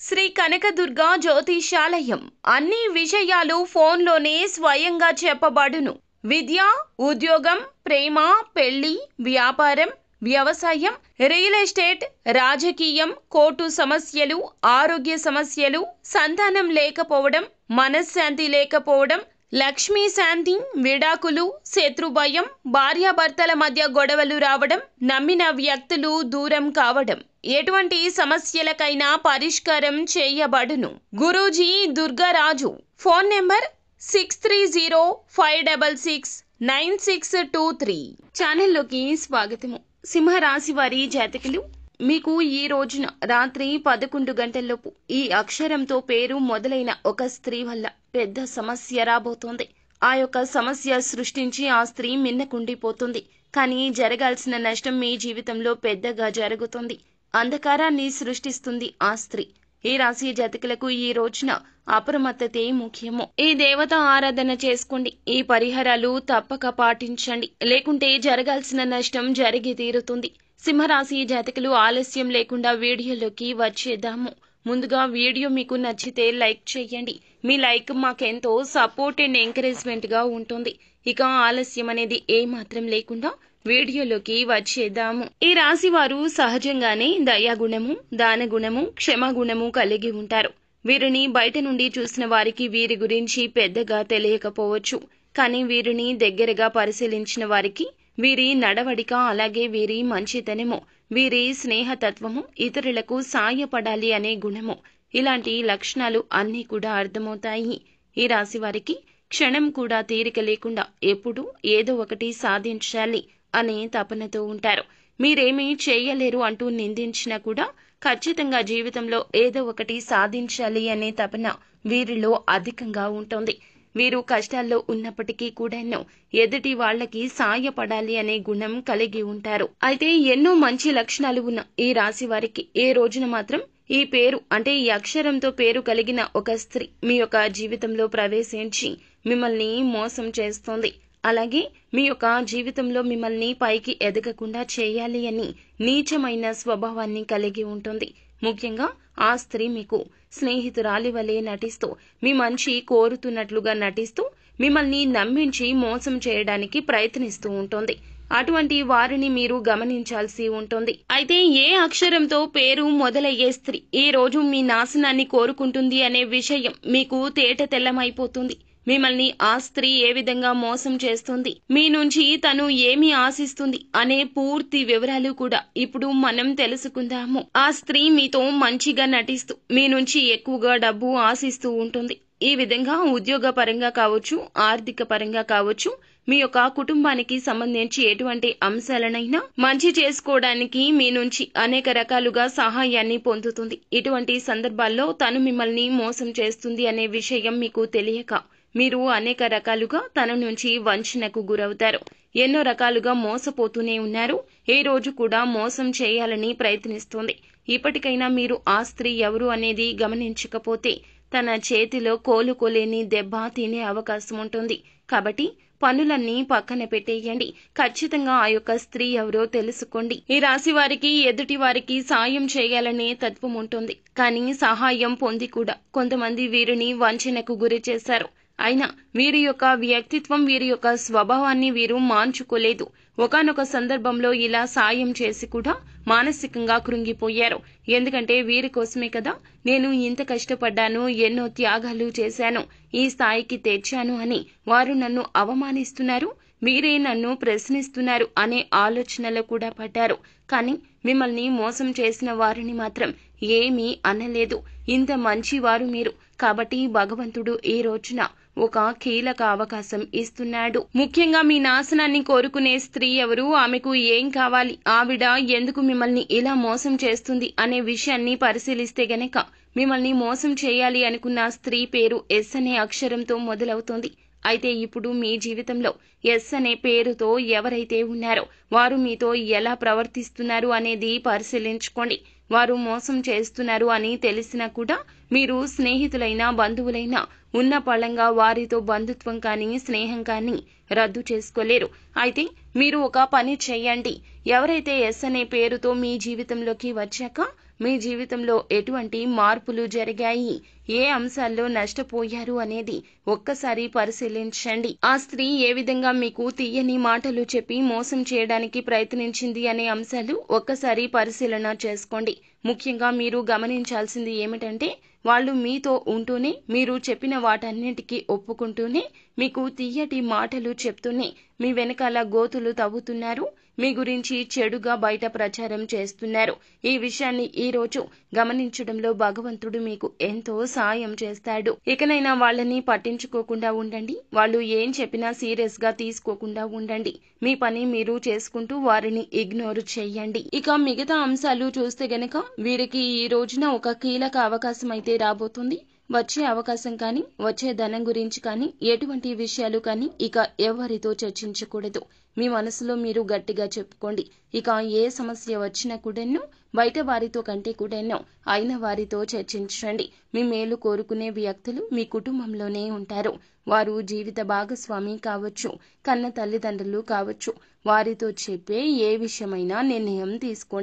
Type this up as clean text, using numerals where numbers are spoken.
శ్రీ కనకదుర్గ జ్యోతిషాలయం అన్ని విషయాలు ఫోన్లోనే స్వయంగా చెప్పబడును. విద్య, ఉద్యోగం, ప్రేమ, పెళ్లి, వ్యాపారం, వ్యవసాయం, రియల్ ఎస్టేట్, రాజకీయం, కోర్టు సమస్యలు, ఆరోగ్య సమస్యలు, సంతానం లేకపోవడం, మనశ్శాంతి లేకపోవడం, లక్ష్మీ శాంతి, విడాకులు, శత్రుభయం, భార్యాభర్తల మధ్య గొడవలు రావడం, నమ్మిన వ్యక్తులు దూరం కావడం, ఎటువంటి సమస్యలకైనా పరిష్కారం చేయబడును. గురూజీ దుర్గారాజు. Phone number 6305669623. ఛానల్లోకి స్వాగతము. సింహరాశి వారి జాతకులు, మీకు ఈ రోజున రాత్రి 11 గంటల్లోపు ఈ అక్షరంతో పేరు మొదలైన ఒక స్త్రీ వల్ల పెద్ద సమస్య రాబోతోంది. ఆ యొక్క సమస్య సృష్టించి ఆ స్త్రీ మిన్నకుండిపోతుంది. కానీ జరగాల్సిన నష్టం మీ జీవితంలో పెద్దగా జరుగుతుంది. అంధకారాన్ని సృష్టిస్తుంది ఆ స్త్రీ. ఈ రాశి జాతకులకు ఈ రోజున అప్రమత్తతే ముఖ్యము. ఈ దేవత ఆరాధన చేసుకోండి. ఈ పరిహారాలు తప్పక పాటించండి. లేకుంటే జరగాల్సిన నష్టం జరిగి తీరుతుంది. సింహరాశి జాతకులు, ఆలస్యం లేకుండా వీడియోలోకి వచ్చేద్దాము. ముందుగా వీడియో మీకు నచ్చితే లైక్ చేయండి. మీ లైక్ మాకెంతో సపోర్ట్ అండ్ ఎంకరేజ్మెంట్ గా ఉంటుంది. ఇక ఆలస్యం అనేది ఏమాత్రం లేకుండా వీడియోలోకి వచ్చేద్దాము. ఈ రాశి వారు సహజంగానే దయాగుణము, దానగుణము, క్షమాగుణము కలిగి ఉంటారు. వీరిని బయట నుండి చూసిన వారికి వీరి గురించి పెద్దగా తెలియకపోవచ్చు. కానీ వీరిని దగ్గరగా పరిశీలించిన వారికి వీరి నడవడిక, అలాగే వీరి మంచితనము, వీరి స్నేహతత్వము, ఇతరులకు సాయపడాలి అనే గుణము, ఇలాంటి లక్షణాలు అన్నీ కూడా అర్థమవుతాయి. ఈ రాశి వారికి క్షణం కూడా తీరిక లేకుండా ఎప్పుడూ ఏదో ఒకటి సాధించాలి అనే తపనతో ఉంటారు. మీరేమీ చేయలేరు అంటూ నిందించినా కూడా ఖచ్చితంగా జీవితంలో ఏదో ఒకటి సాధించాలి అనే తపన వీరిలో అధికంగా ఉంటుంది. వీరు కష్టాల్లో ఉన్నప్పటికీ కూడా ఎదుటి వాళ్ళకి సాయపడాలి అనే గుణం కలిగి ఉంటారు. అయితే ఎన్నో మంచి లక్షణాలు ఉన్న ఈ రాశి వారికి ఏ రోజున మాత్రం ఈ పేరు అంటే ఈ అక్షరంతో పేరు కలిగిన ఒక స్త్రీ మీ యొక్క జీవితంలో ప్రవేశించి మిమ్మల్ని మోసం చేస్తోంది. అలాగే మీ యొక్క జీవితంలో మిమ్మల్ని పైకి ఎదగకుండా చేయాలి అని నీచమైన స్వభావాన్ని కలిగి ఉంటుంది. ముఖ్యంగా ఆ స్త్రీ మీకు స్నేహితురాలి వలె నటిస్తూ, మీ మంచి కోరుతున్నట్లుగా నటిస్తూ మిమ్మల్ని నమ్మించి మోసం చేయడానికి ప్రయత్నిస్తూ ఉంటుంది. అటువంటి వారిని మీరు గమనించాల్సి ఉంటుంది. అయితే ఏ అక్షరంతో పేరు మొదలయ్యే స్త్రీ ఈ రోజు మీ నాశనాన్ని కోరుకుంటుంది అనే విషయం మీకు తేట తెల్లమైపోతుంది. మిమ్మల్ని ఆ స్త్రీ ఏ విధంగా మోసం చేస్తుంది, మీ నుంచి తను ఏమి ఆశిస్తుంది అనే పూర్తి వివరాలు కూడా ఇప్పుడు మనం తెలుసుకుందాము. ఆ స్త్రీ మీతో మంచిగా నటిస్తూ మీ నుంచి ఎక్కువగా డబ్బు ఆశిస్తూ ఉంటుంది. ఈ విధంగా ఉద్యోగ పరంగా కావచ్చు, ఆర్థిక పరంగా కావచ్చు, మీ యొక్క కుటుంబానికి సంబంధించి ఎటువంటి అంశాలనైనా మంచి చేసుకోవడానికి మీ నుంచి అనేక రకాలుగా సహాయాన్ని పొందుతుంది. ఇటువంటి సందర్భాల్లో తను మిమ్మల్ని మోసం చేస్తుంది అనే విషయం మీకు తెలియక మీరు అనేక రకాలుగా తన నుంచి వంచనకు గురవుతారు. ఎన్నో రకాలుగా మోసపోతూనే ఉన్నారు. ఏ రోజు కూడా మోసం చేయాలని ప్రయత్నిస్తుంది. ఇప్పటికైనా మీరు ఆ స్త్రీ ఎవరు అనేది గమనించకపోతే తన చేతిలో కోలుకోలేని దెబ్బ తినే అవకాశం ఉంటుంది. కాబట్టి పనులన్నీ పక్కన పెట్టేయండి. ఖచ్చితంగా ఆ యొక్క స్త్రీ ఎవరో తెలుసుకోండి. ఈ రాశి వారికి ఎదుటి వారికి సాయం చేయాలనే తత్వం ఉంటుంది. కానీ సహాయం పొంది కూడా కొంతమంది వీరిని వంచనకు గురి చేశారు. అయినా వీరి యొక్క వ్యక్తిత్వం, వీరి యొక్క స్వభావాన్ని వీరు మార్చుకోలేదు. ఒకానొక సందర్భంలో ఇలా సాయం చేసి కూడా మానసికంగా కృంగిపోయారు. ఎందుకంటే వీరి కోసమే కదా నేను ఇంత కష్టపడ్డాను, ఎన్నో త్యాగాలు చేశాను, ఈ స్థాయికి తెచ్చాను అని వారు నన్ను అవమానిస్తున్నారు, మీరే నన్ను ప్రశ్నిస్తున్నారు అనే ఆలోచనలో కూడా పడ్డారు. కానీ మిమ్మల్ని మోసం చేసిన వారిని మాత్రం ఏమీ అనలేదు. ఇంత మంచివారు మీరు. కాబట్టి భగవంతుడు ఈ రోజున ఒక కీలక అవకాశం ఇస్తున్నాడు. ముఖ్యంగా మీ నాశనాన్ని కోరుకునే స్త్రీ ఎవరు, ఆమెకు ఏం కావాలి, ఆవిడ ఎందుకు మిమ్మల్ని ఇలా మోసం చేస్తుంది అనే విషయాన్ని పరిశీలిస్తే గనక మిమ్మల్ని మోసం చేయాలి అనుకున్న స్త్రీ పేరు ఎస్ అనే అక్షరంతో మొదలవుతుంది. అయితే ఇప్పుడు మీ జీవితంలో ఎస్ అనే పేరుతో ఎవరైతే ఉన్నారో వారు మీతో ఎలా ప్రవర్తిస్తున్నారు అనేది పరిశీలించుకోండి. వారు మోసం చేస్తున్నారు అని తెలిసినా కూడా మీరు స్నేహితులైనా బంధువులైనా ఉన్న పళంగా వారితో బంధుత్వం కానీ స్నేహం కానీ రద్దు చేసుకోలేరు. అయితే మీరు ఒక పని చేయండి. ఎవరైతే ఎస్ అనే పేరుతో మీ జీవితంలోకి వచ్చాక మీ జీవితంలో ఎటువంటి మార్పులు జరిగాయి, ఏ అంశాల్లో నష్టపోయారు అనేది ఒక్కసారి పరిశీలించండి. ఆ స్త్రీ ఏ విధంగా మీకు తీయని మాటలు చెప్పి మోసం చేయడానికి ప్రయత్నించింది అనే అంశాలు ఒక్కసారి పరిశీలన చేసుకోండి. ముఖ్యంగా మీరు గమనించాల్సింది ఏమిటంటే, వాళ్ళు మీతో ఉంటూనే, మీరు చెప్పిన వాటన్నిటికీ ఒప్పుకుంటూనే, మీకు తీయటి మాటలు చెప్తూనే మీ వెనకాల గోతులు తవ్వుతున్నారు, మీ గురించి చెడుగా బయట ప్రచారం చేస్తున్నారు. ఈ విషయాన్ని ఈ రోజు గమనించడంలో భగవంతుడు మీకు ఎంతో సాయం చేస్తాడు. ఇకనైనా వాళ్ళని పట్టించుకోకుండా ఉండండి. వాళ్ళు ఏం చెప్పినా సీరియస్ గా తీసుకోకుండా ఉండండి. మీ పని మీరు చేసుకుంటూ వారిని ఇగ్నోర్ చెయ్యండి. ఇక మిగతా అంశాలు చూస్తే గనక వీరికి ఈ రోజున ఒక కీలక అవకాశం అయితే రాబోతుంది. వచ్చే అవకాశం కానీ, వచ్చే ధనం గురించి కానీ, ఎటువంటి విషయాలు కానీ ఇక ఎవరితో చర్చించకూడదు. మీ మనసులో మీరు గట్టిగా చెప్పుకోండి. ఇక ఏ సమస్య వచ్చినా కూడాను బయట వారితో కంటే కూడాను అయిన వారితో చర్చించండి. మీ మేలు కోరుకునే వ్యక్తులు మీ కుటుంబంలోనే ఉంటారు. వారు జీవిత భాగస్వామి కావచ్చు, కన్న తల్లిదండ్రులు కావచ్చు. వారితో చెప్పే ఏ విషయమైనా నిర్ణయం తీసుకోండి.